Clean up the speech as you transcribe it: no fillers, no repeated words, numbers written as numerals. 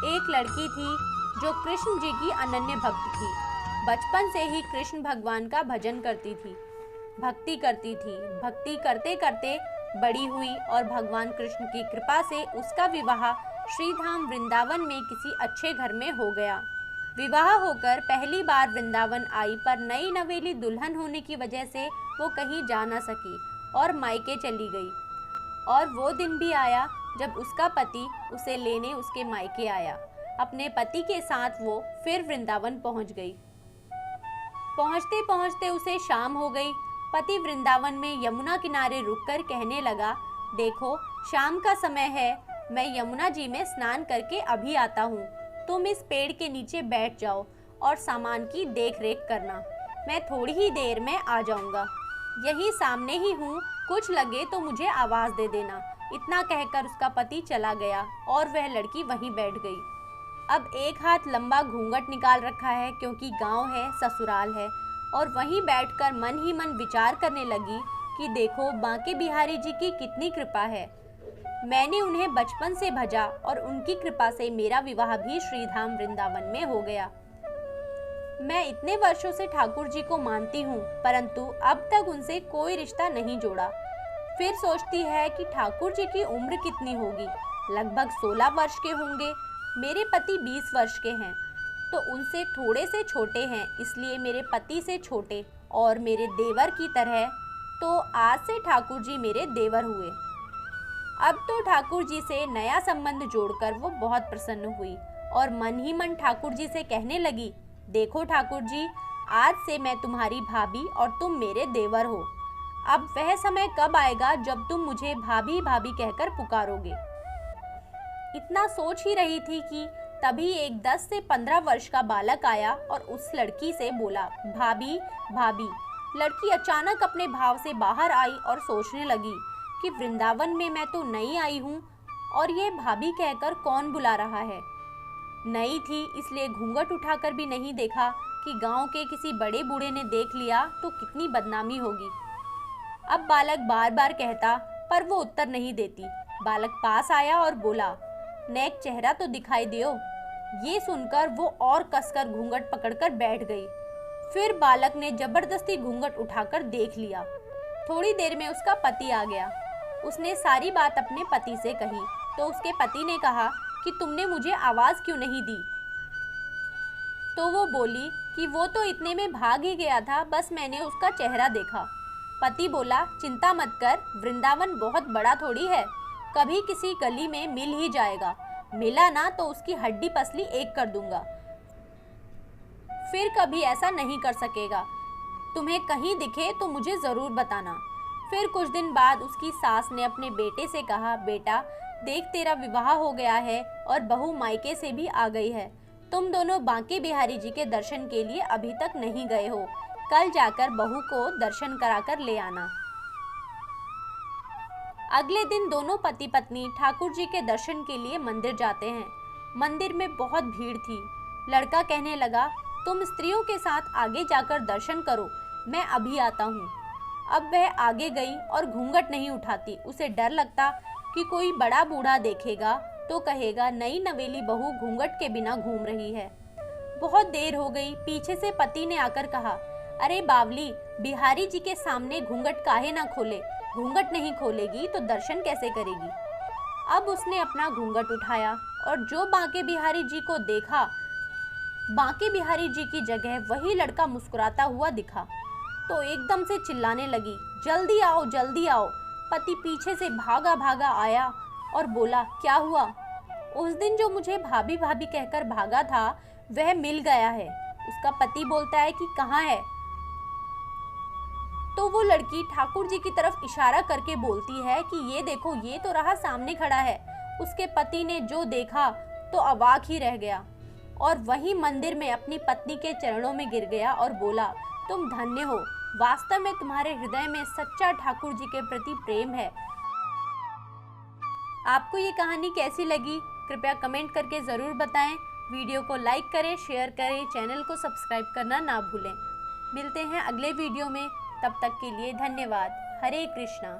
एक लड़की थी जो कृष्ण जी की अनन्य भक्त थी। बचपन से ही कृष्ण भगवान का भजन करती थी, भक्ति करती थी। भक्ति करते करते बड़ी हुई और भगवान कृष्ण की कृपा से उसका विवाह श्रीधाम वृंदावन में किसी अच्छे घर में हो गया। विवाह होकर पहली बार वृंदावन आई, पर नई नवेली दुल्हन होने की वजह से वो कहीं जा न सकी और मायके चली गई। और वो दिन भी आया जब उसका पति उसे लेने उसके मायके आया। अपने पति के साथ वो फिर वृंदावन पहुंच गई। पहुंचते पहुंचते उसे शाम हो गई। पति वृंदावन में यमुना किनारे रुककर कहने लगा, देखो शाम का समय है, मैं यमुना जी में स्नान करके अभी आता हूँ। तुम इस पेड़ के नीचे बैठ जाओ और सामान की देख रेख करना, मैं थोड़ी ही देर में आ जाऊंगा। यही सामने ही हूँ, कुछ लगे तो मुझे आवाज दे देना। इतना कहकर उसका पति चला गया और वह लड़की वहीं बैठ गई। अब एक हाथ लंबा घूंघट निकाल रखा है क्योंकि गांव है, ससुराल है, और वहीं बैठकर मन ही मन विचार करने लगी कि देखो बांके बिहारी जी की कितनी कृपा है। मैंने उन्हें बचपन से भजा और उनकी कृपा से मेरा विवाह भी श्रीधाम वृंदावन में हो गया। मैं इतने वर्षों से ठाकुर जी को मानती हूँ, परंतु अब तक उनसे कोई रिश्ता नहीं जोड़ा। फिर सोचती है कि ठाकुर जी की उम्र कितनी होगी, लगभग 16 वर्ष के होंगे। मेरे पति 20 वर्ष के हैं, तो उनसे थोड़े से छोटे हैं, इसलिए मेरे पति से छोटे और मेरे देवर की तरह। तो आज से ठाकुर जी मेरे देवर हुए। अब तो ठाकुर जी से नया संबंध जोड़कर वो बहुत प्रसन्न हुई और मन ही मन ठाकुर जी से कहने लगी, देखो ठाकुर जी, आज से मैं तुम्हारी भाभी और तुम मेरे देवर हो। अब वह समय कब आएगा जब तुम मुझे भाभी भाभी कहकर पुकारोगे। इतना सोच ही रही थी कि तभी एक 10 से 15 वर्ष का बालक आया और उस लड़की से बोला, भाभी भाभी। लड़की अचानक अपने भाव से बाहर आई और सोचने लगी कि वृंदावन में मैं तो नई आई हूँ और ये भाभी कहकर कौन बुला रहा है। नई थी इसलिए घूंघट उठाकर भी नहीं देखा कि गांव के किसी बड़े बूढ़े ने देख लिया तो कितनी बदनामी होगी। अब बालक बार बार कहता पर वो उत्तर नहीं देती। बालक पास आया और बोला, नेक चेहरा तो दिखाई दियो। ये सुनकर वो और कसकर घूंघट पकड़कर बैठ गई। फिर बालक ने जबरदस्ती घूंघट उठाकर देख लिया। थोड़ी देर में उसका पति आ गया। उसने सारी बात अपने पति से कही तो उसके पति ने कहा कि तुमने मुझे आवाज क्यों नहीं दी। तो वो बोली कि वो तो इतने में भाग ही गया था, बस मैंने उसका चेहरा देखा। पति बोला, चिंता मत कर, वृंदावन बहुत बड़ा थोड़ी है, कभी किसी गली में मिल ही जाएगा, मिला ना तो उसकी हड्डी पसली एक कर दूंगा, फिर कभी ऐसा नहीं कर सकेगा। तुम्हें कहीं दिखे तो मुझे जरूर बताना। फिर कुछ दिन बाद उसकी सास ने अपने बेटे से कहा, बेटा देख तेरा विवाह हो गया है और बहू मायके से भी आ गई है। तुम दोनों बांके बिहारी जी के दर्शन के लिए अभी तक नहीं गए हो, कल जाकर बहू को दर्शन कराकर ले आना। अगले दिन दोनों पति पत्नी ठाकुर जी के दर्शन के लिए मंदिर जाते हैं। मंदिर में बहुत भीड़ थी। लड़का कहने लगा, तुम स्त्रियों के साथ आगे जाकर दर्शन करो, मैं अभी आता हूँ। अब वह आगे गई और घूंघट नहीं उठाती। उसे डर लगता कि कोई बड़ा बूढ़ा देखेगा तो कहेगा, नई नवेली बहू घूंघट के बिना घूम रही है। बहुत देर हो गई। पीछे से पति ने आकर कहा, अरे बावली, बिहारी जी के सामने घूंघट काहे ना खोले, घूंघट नहीं खोलेगी तो दर्शन कैसे करेगी। अब उसने अपना घूंघट उठाया और जो बांके बिहारी जी को देखा, बांके बिहारी जी की जगह वही लड़का मुस्कुराता हुआ दिखा तो एकदम से चिल्लाने लगी, जल्दी आओ जल्दी आओ। पति पीछे से भागा भागा आया और बोला, क्या हुआ। उस दिन जो मुझे भाभी भाभी कहकर भागा था वह मिल गया है। उसका पति बोलता है कि कहाँ है। तो वो लड़की ठाकुर जी की तरफ इशारा करके बोलती है कि ये देखो, ये तो रहा सामने खड़ा है। उसके पति ने जो देखा तो अवाक ही रह गया और वहीं मंदिर में अपनी पत्नी के चरणों में गिर गया और बोला, तुम धन्य हो, वास्तव में तुम्हारे हृदय में सच्चा ठाकुर जी के प्रति प्रेम है। आपको ये कहानी कैसी लगी कृपया कमेंट करके ज़रूर बताएं। वीडियो को लाइक करें, शेयर करें, चैनल को सब्सक्राइब करना ना भूलें। मिलते हैं अगले वीडियो में, तब तक के लिए धन्यवाद। हरे कृष्णा।